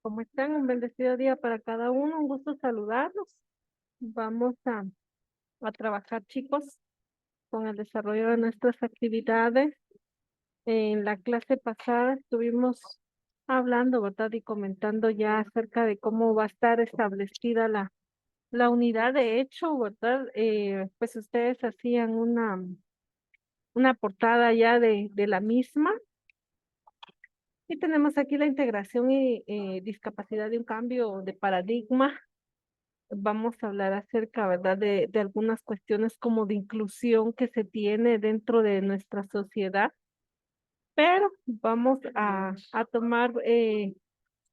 ¿Cómo están? Un bendecido día para cada uno. Un gusto saludarlos. Vamos a trabajar, chicos, con el desarrollo de nuestras actividades. En la clase pasada estuvimos hablando, ¿verdad? Y comentando ya acerca de cómo va a estar establecida la unidad de hecho, ¿verdad? Pues ustedes hacían una portada ya de la misma. Y tenemos aquí la integración y discapacidad de un cambio de paradigma. Vamos a hablar acerca, ¿verdad?, de algunas cuestiones como de inclusión que se tiene dentro de nuestra sociedad, pero vamos a tomar en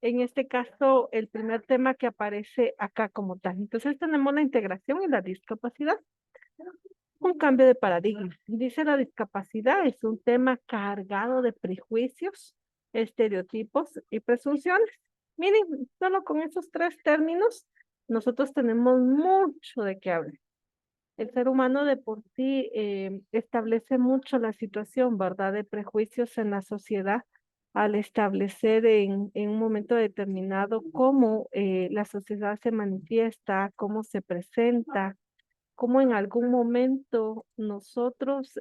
este caso el primer tema que aparece acá como tal. Entonces tenemos la integración y la discapacidad, un cambio de paradigma. Dice la discapacidad es un tema cargado de prejuicios, estereotipos y presunciones. Miren, solo con esos tres términos nosotros tenemos mucho de qué hablar. El ser humano de por sí establece mucho la situación, ¿verdad?, de prejuicios en la sociedad al establecer en un momento determinado cómo la sociedad se manifiesta, cómo se presenta, cómo en algún momento nosotros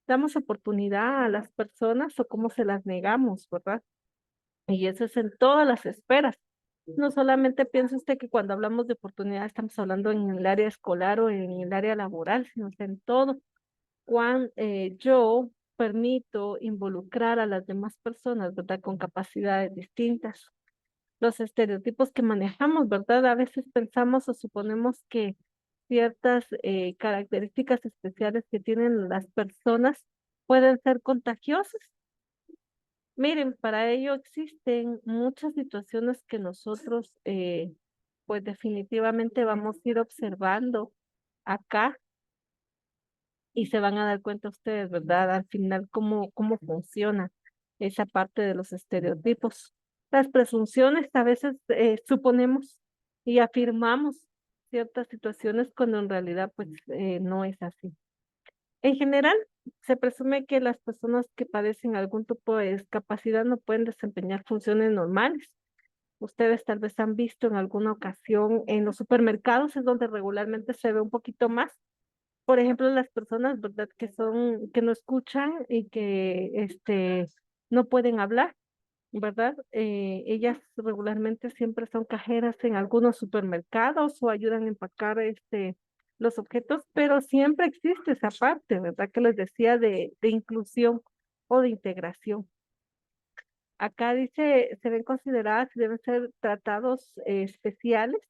damos oportunidad a las personas o cómo se las negamos, ¿verdad? Y eso es en todas las esferas. No solamente piensa usted que cuando hablamos de oportunidad estamos hablando en el área escolar o en el área laboral, sino que en todo. Cuando yo permito involucrar a las demás personas, ¿verdad? Con capacidades distintas. Los estereotipos que manejamos, ¿verdad? A veces pensamos o suponemos que ciertas características especiales que tienen las personas pueden ser contagiosas. Miren, para ello existen muchas situaciones que nosotros, pues definitivamente vamos a ir observando acá y se van a dar cuenta ustedes, ¿verdad? Al final, cómo funciona esa parte de los estereotipos. Las presunciones, a veces suponemos y afirmamos ciertas situaciones cuando en realidad, pues, no es así. En general, se presume que las personas que padecen algún tipo de discapacidad no pueden desempeñar funciones normales. Ustedes tal vez han visto en alguna ocasión en los supermercados, es donde regularmente se ve un poquito más. Por ejemplo, las personas, ¿verdad?, que no escuchan y que no pueden hablar, ¿verdad? Ellas regularmente siempre son cajeras en algunos supermercados o ayudan a empacar los objetos, pero siempre existe esa parte, ¿verdad? Que les decía de inclusión o de integración. Acá dice, se ven consideradas y deben ser tratados especiales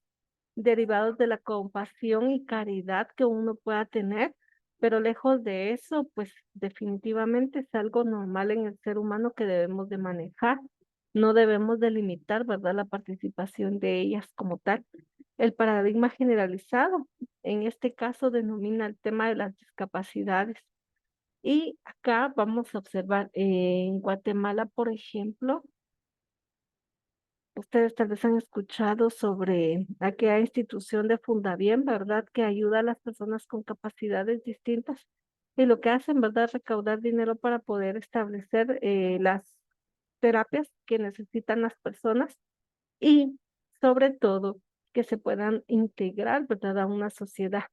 derivados de la compasión y caridad que uno pueda tener, pero lejos de eso, pues definitivamente es algo normal en el ser humano que debemos de manejar. No debemos de limitar, ¿verdad?, la participación de ellas como tal. El paradigma generalizado, en este caso, denomina el tema de las discapacidades. Y acá vamos a observar, en Guatemala, por ejemplo, ustedes tal vez han escuchado sobre aquella institución de Fundabien, ¿verdad? Que ayuda a las personas con capacidades distintas. Y lo que hacen, ¿verdad? Es recaudar dinero para poder establecer las terapias que necesitan las personas y sobre todo que se puedan integrar, ¿verdad?, a una sociedad.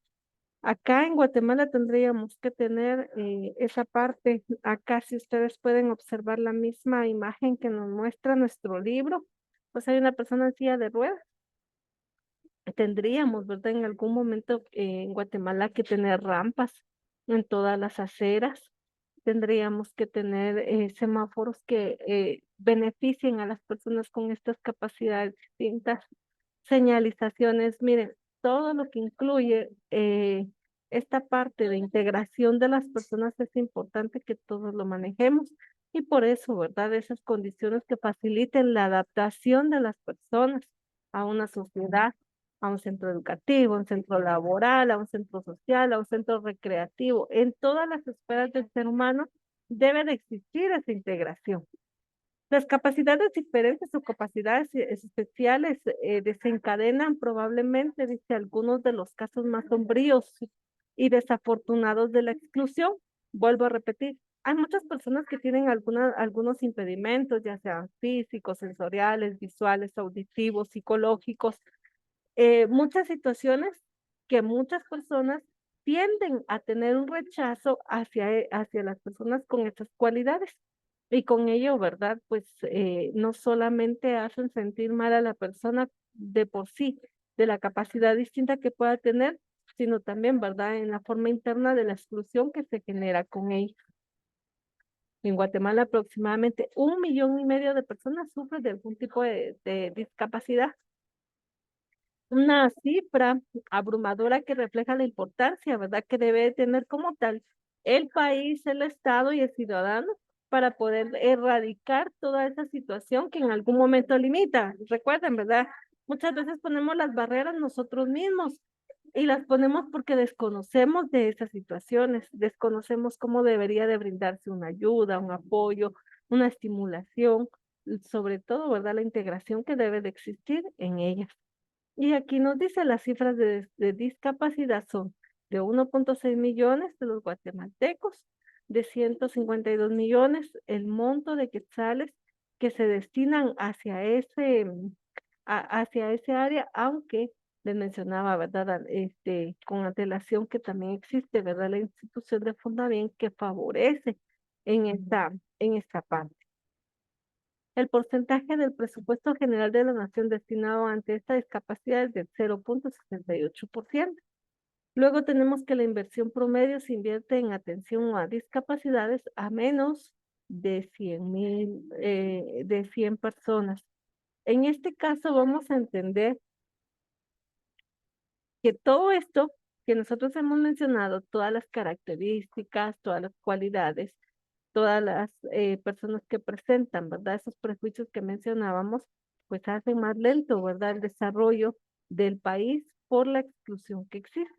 Acá en Guatemala tendríamos que tener esa parte. Acá si ustedes pueden observar la misma imagen que nos muestra nuestro libro, pues hay una persona en silla de ruedas. Tendríamos, ¿verdad?, en algún momento en Guatemala que tener rampas en todas las aceras. Tendríamos que tener semáforos que beneficien a las personas con estas capacidades distintas, señalizaciones, miren, todo lo que incluye esta parte de integración de las personas es importante que todos lo manejemos y por eso, ¿verdad? Esas condiciones que faciliten la adaptación de las personas a una sociedad, a un centro educativo, a un centro laboral, a un centro social, a un centro recreativo, en todas las esferas del ser humano debe de existir esa integración. Las capacidades diferentes o capacidades especiales desencadenan probablemente, dice, algunos de los casos más sombríos y desafortunados de la exclusión. Vuelvo a repetir, hay muchas personas que tienen algunos impedimentos, ya sean físicos, sensoriales, visuales, auditivos, psicológicos, muchas situaciones que muchas personas tienden a tener un rechazo hacia las personas con estas cualidades. Y con ello, ¿verdad? Pues no solamente hacen sentir mal a la persona de por sí, de la capacidad distinta que pueda tener, sino también, ¿verdad? En la forma interna de la exclusión que se genera con ello. En Guatemala aproximadamente 1,5 millones de personas sufren de algún tipo de discapacidad. Una cifra abrumadora que refleja la importancia, ¿verdad? Que debe tener como tal el país, el Estado y el ciudadano para poder erradicar toda esa situación que en algún momento limita. Recuerden, ¿verdad? Muchas veces ponemos las barreras nosotros mismos y las ponemos porque desconocemos de esas situaciones, desconocemos cómo debería de brindarse una ayuda, un apoyo, una estimulación, sobre todo, ¿verdad? La integración que debe de existir en ellas. Y aquí nos dice las cifras de discapacidad son de 1,6 millones de los guatemaltecos, de 152 millones el monto de quetzales que se destinan hacia ese área, aunque les mencionaba, ¿verdad? Con antelación que también existe, ¿verdad? La institución de Fondavién que favorece en esta parte. El porcentaje del presupuesto general de la nación destinado ante esta discapacidad es del 0,68%. Luego tenemos que la inversión promedio se invierte en atención a discapacidades a menos de 100 personas. En este caso vamos a entender que todo esto que nosotros hemos mencionado, todas las características, todas las cualidades, todas las personas que presentan, ¿verdad? Esos prejuicios que mencionábamos, pues hacen más lento, ¿verdad? El desarrollo del país por la exclusión que existe.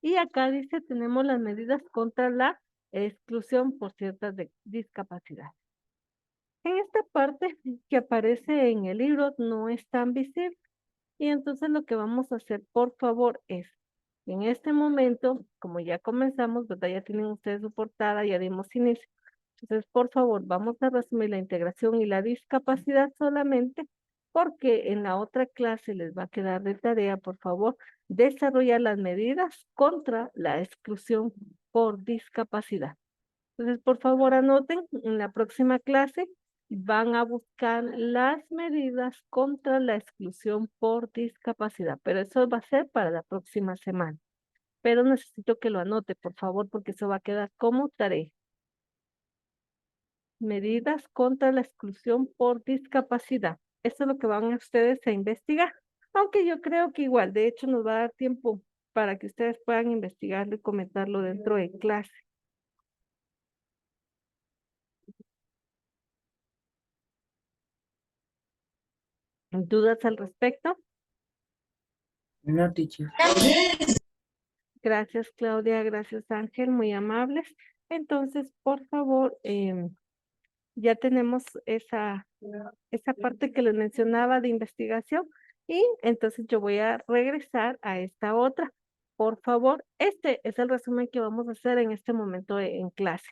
Y acá dice, tenemos las medidas contra la exclusión por ciertas discapacidades. En esta parte que aparece en el libro no es tan visible. Y entonces lo que vamos a hacer, por favor, es, en este momento, como ya comenzamos, ¿verdad? Ya tienen ustedes su portada, ya dimos inicio. Entonces, por favor, vamos a resumir la integración y la discapacidad solamente, porque en la otra clase les va a quedar de tarea, por favor, desarrollar las medidas contra la exclusión por discapacidad. Entonces, por favor, anoten, en la próxima clase van a buscar las medidas contra la exclusión por discapacidad, pero eso va a ser para la próxima semana. Pero necesito que lo anote, por favor, porque eso va a quedar como tarea. Medidas contra la exclusión por discapacidad. Eso es lo que van a ustedes a investigar. Aunque yo creo que igual, de hecho, nos va a dar tiempo para que ustedes puedan investigarlo y comentarlo dentro de clase. ¿Dudas al respecto? No, teacher. Gracias, Claudia. Gracias, Ángel. Muy amables. Entonces, por favor, ya tenemos esa parte que les mencionaba de investigación y entonces yo voy a regresar a esta otra. Por favor, este es el resumen que vamos a hacer en este momento en clase.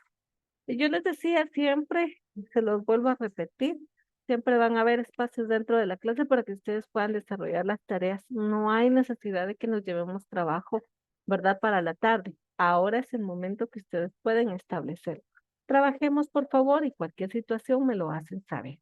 Y yo les decía siempre, se los vuelvo a repetir, siempre van a haber espacios dentro de la clase para que ustedes puedan desarrollar las tareas. No hay necesidad de que nos llevemos trabajo, ¿verdad? Para la tarde. Ahora es el momento que ustedes pueden establecer. Trabajemos, por favor, y cualquier situación me lo hacen saber.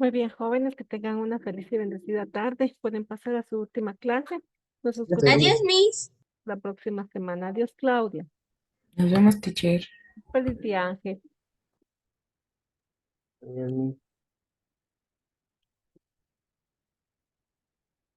Muy bien, jóvenes, que tengan una feliz y bendecida tarde. Pueden pasar a su última clase. Nos Gracias. escuchamos Adiós, Miss. la próxima semana. Adiós, Claudia. Nos vemos, teacher. Feliz día, Ángel. Adiós, Miss.